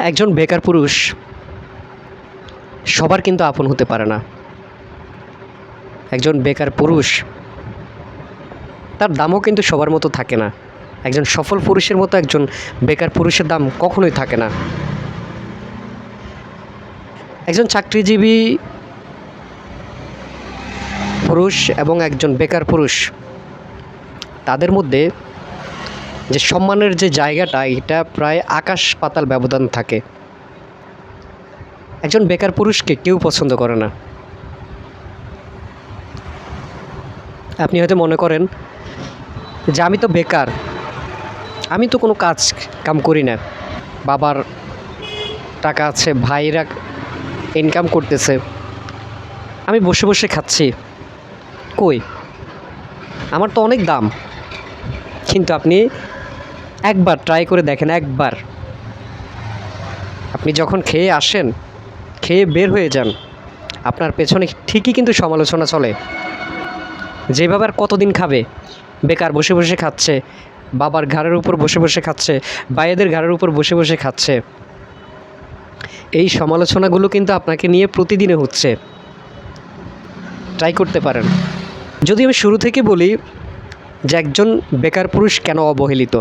একজন বেকার পুরুষ সবার কিন্তু আপন হতে পারে না। একজন বেকার পুরুষ তার দামও কিন্তু সবার মতো থাকে না। একজন সফল পুরুষের মতো একজন বেকার পুরুষের দাম কখনোই থাকে না। একজন চাকরিজীবী পুরুষ এবং একজন বেকার পুরুষ, তাদের মধ্যে যে সম্মানের যে জায়গাটা, এটা প্রায় আকাশ পাতাল ব্যবধান থাকে। একজন বেকার পুরুষকে কেউ পছন্দ করে না। আপনি হয়তো মনে করেন যে আমি তো বেকার, আমি তো কোনো কাজ কাম করি না, বাবার টাকা আছে, ভাইরা ইনকাম করতেছে, আমি বসে বসে খাচ্ছি, কই আমার তো অনেক দাম। কিন্তু আপনি একবার ট্রাই করে দেখেন, একবার আপনি যখন খেয়ে আসেন, খেয়ে বের হয়ে যান, আপনার পেছনে ঠিকই কিন্তু সমালোচনা চলে। যেভাবে আর কতদিন খাবে, বেকার বসে বসে খাচ্ছে, বাবার ঘাড়ের উপর বসে বসে খাচ্ছে, ভাইয়েদের ঘাড়ের উপর বসে বসে খাচ্ছে। এই সমালোচনাগুলো কিন্তু আপনাকে নিয়ে প্রতিদিনে হচ্ছে। ট্রাই করতে পারেন। যদি আমি শুরু থেকে বলি যে একজন বেকার পুরুষ কেন অবহেলিত,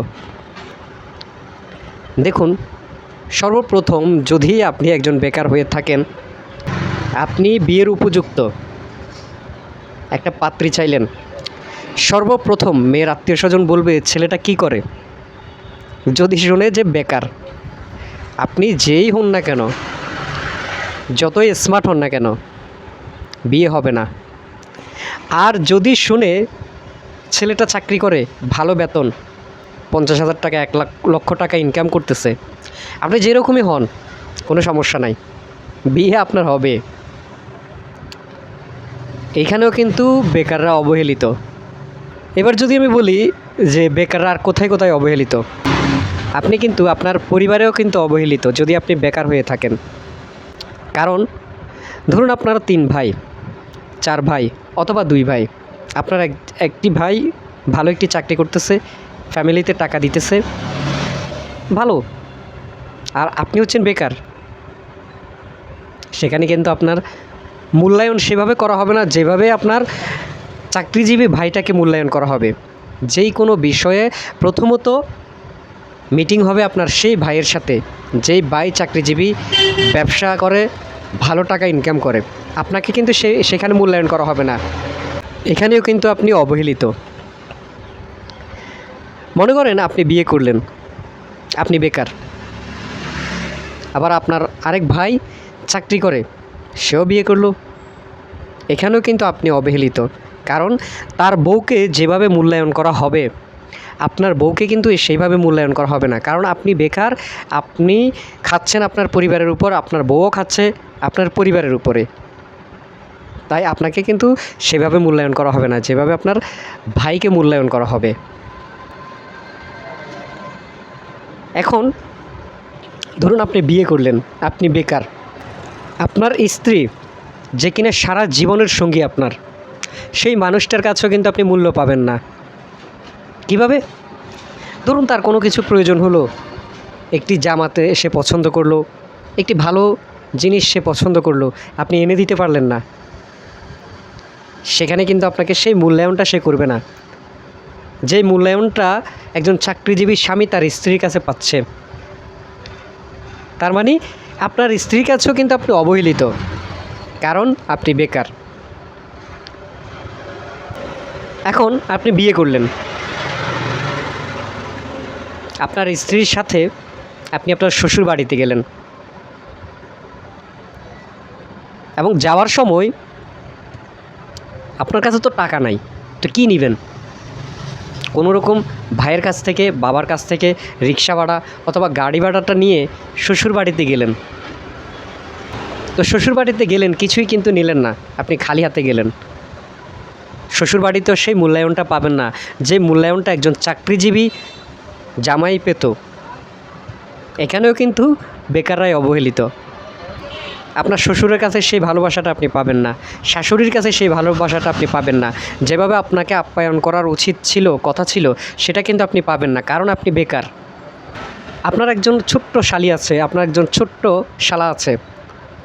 দেখুন, সর্বপ্রথম যদি আপনি একজন বেকার হয়ে থাকেন, আপনি বিয়ের উপযুক্ত একটা পাত্রী চাইলেন, সর্বপ্রথম মেয়ের আত্মীয় স্বজন বলবে ছেলেটা কি করে। যদি শুনে যে বেকার, আপনি যেই হন না কেন, যতই স্মার্ট হন না কেন, বিয়ে হবে না। আর যদি শুনে ছেলেটা চাকরি করে, ভালো বেতন, 50,000 টাকা, 1,00,000 টাকা ইনকাম করতেছে, আপনি যেরকমই হন কোনো সমস্যা নাই, বিয়ে আপনার হবে। এইখানেও কিন্তু বেকাররা অবহেলিত। এবার যদি আমি বলি যে বেকাররা আর কোথায় কোথায় অবহেলিত, আপনি কিন্তু আপনার পরিবারেও কিন্তু অবহেলিত যদি আপনি বেকার হয়ে থাকেন। কারণ ধরুন আপনারা 3 ভাই, 4 ভাই অথবা 2 ভাই, আপনার একটি ভাই ভালো একটি চাকরি করতেছে, ফ্যামিলিতে টাকা দিতেছে ভালো, আর আপনি হচ্ছেন বেকার। সেখানে কিন্তু আপনার মূল্যায়ন সেভাবে করা হবে না যেভাবে আপনার চাকরিজীবী ভাইটাকে মূল্যায়ন করা হবে। যেই কোনো বিষয়ে প্রথমত মিটিং হবে আপনার সেই ভাইয়ের সাথে, যেই ভাই চাকরিজীবী, ব্যবসা করে, ভালো টাকা ইনকাম করে। আপনাকে কিন্তু সেখানে মূল্যায়ন করা হবে না। এখানেও কিন্তু আপনি অবহেলিত। মনে করেন আপনি বিয়ে করলেন, আপনি বেকার, আবার আপনার আরেক ভাই চাকরি করে, সেও বিয়ে করলো, এখানেও কিন্তু আপনি অবহেলিত। কারণ তার বউকে যেভাবে মূল্যায়ন করা হবে, আপনার বউকে কিন্তু সেইভাবে মূল্যায়ন করা হবে না। কারণ আপনি বেকার, আপনি খাচ্ছেন আপনার পরিবারের উপর, আপনার বউও খাচ্ছে আপনার পরিবারের উপরে, তাই আপনাকে কিন্তু সেভাবে মূল্যায়ন করা হবে না যেভাবে আপনার ভাইকে মূল্যায়ন করা হবে। এখন ধরুন আপনি বিয়ে করলেন, আপনি বেকার, আপনার স্ত্রী যে কিনা সারা জীবনের সঙ্গী আপনার, সেই মানুষটার কাছেও কিন্তু আপনি মূল্য পাবেন না। কিভাবে? ধরুন তার কোনো কিছু প্রয়োজন হলো, একটি জামাতে সে পছন্দ করলো, একটি ভালো জিনিস সে পছন্দ করলো, আপনি এনে দিতে পারলেন না, সেখানে কিন্তু আপনাকে সেই মূল্যায়নটা সে করবে না, যেই মূল্যায়নটা একজন চাকরিজীবী স্বামী তার স্ত্রীর কাছে পাচ্ছে। তার মানে আপনার স্ত্রীর কাছেও কিন্তু আপনি অবহেলিত, কারণ আপনি বেকার। এখন আপনি বিয়ে করলেন, আপনার স্ত্রীর সাথে আপনি আপনার শ্বশুর বাড়িতে গেলেন, এবং যাওয়ার সময় আপনার কাছে তো টাকা নাই, তো কী নেবেন? কোনো রকম ভাইয়ের কাছ থেকে, বাবার কাছ থেকে রিক্সা ভাড়া অথবা গাড়ি ভাড়াটা নিয়ে শ্বশুর বাড়িতে গেলেন। তো শ্বশুর বাড়িতে গেলেন, কিছুই কিন্তু নিলেন না, আপনি খালি হাতে গেলেন। শ্বশুর বাড়িতেও সেই মূল্যায়নটা পাবেন না যে মূল্যায়নটা একজন চাকরিজীবী জামাই পেত। এখানেও কিন্তু বেকাররাই অবহেলিত। আপনার শ্বশুরের কাছে সেই ভালোবাসাটা আপনি পাবেন না, শাশুড়ির কাছে সেই ভালোবাসাটা আপনি পাবেন না, যেভাবে আপনাকে আপ্যায়ন করার উচিত ছিল, কথা ছিল, সেটা কিন্তু আপনি পাবেন না, কারণ আপনি বেকার। আপনার একজন ছোট্ট শালি আছে, আপনার একজন ছোট্ট শালা আছে,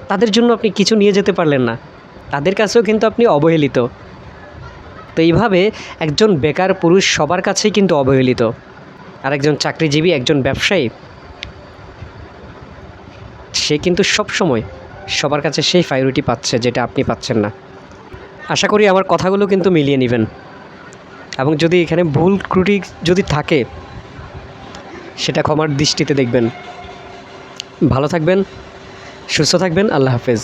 তাদের জন্য আপনি কিছু নিয়ে যেতে পারলেন না, তাদের কাছেও কিন্তু আপনি অবহেলিত। তো এইভাবে একজন বেকার পুরুষ সবার কাছেই কিন্তু অবহেলিত। আর একজন চাকরিজীবী, একজন ব্যবসায়ী, সে কিন্তু সবসময় সবার কাছে সেই প্রায়োরিটি পাচ্ছে যেটা আপনি পাচ্ছেন না। আশা করি আমার কথাগুলো কিন্তু মিলিয়ে নেবেন, এবং যদি এখানে ভুল ত্রুটি যদি থাকে সেটা ক্ষমার দৃষ্টিতে দেখবেন। ভালো থাকবেন, সুস্থ থাকবেন। আল্লাহ হাফেজ।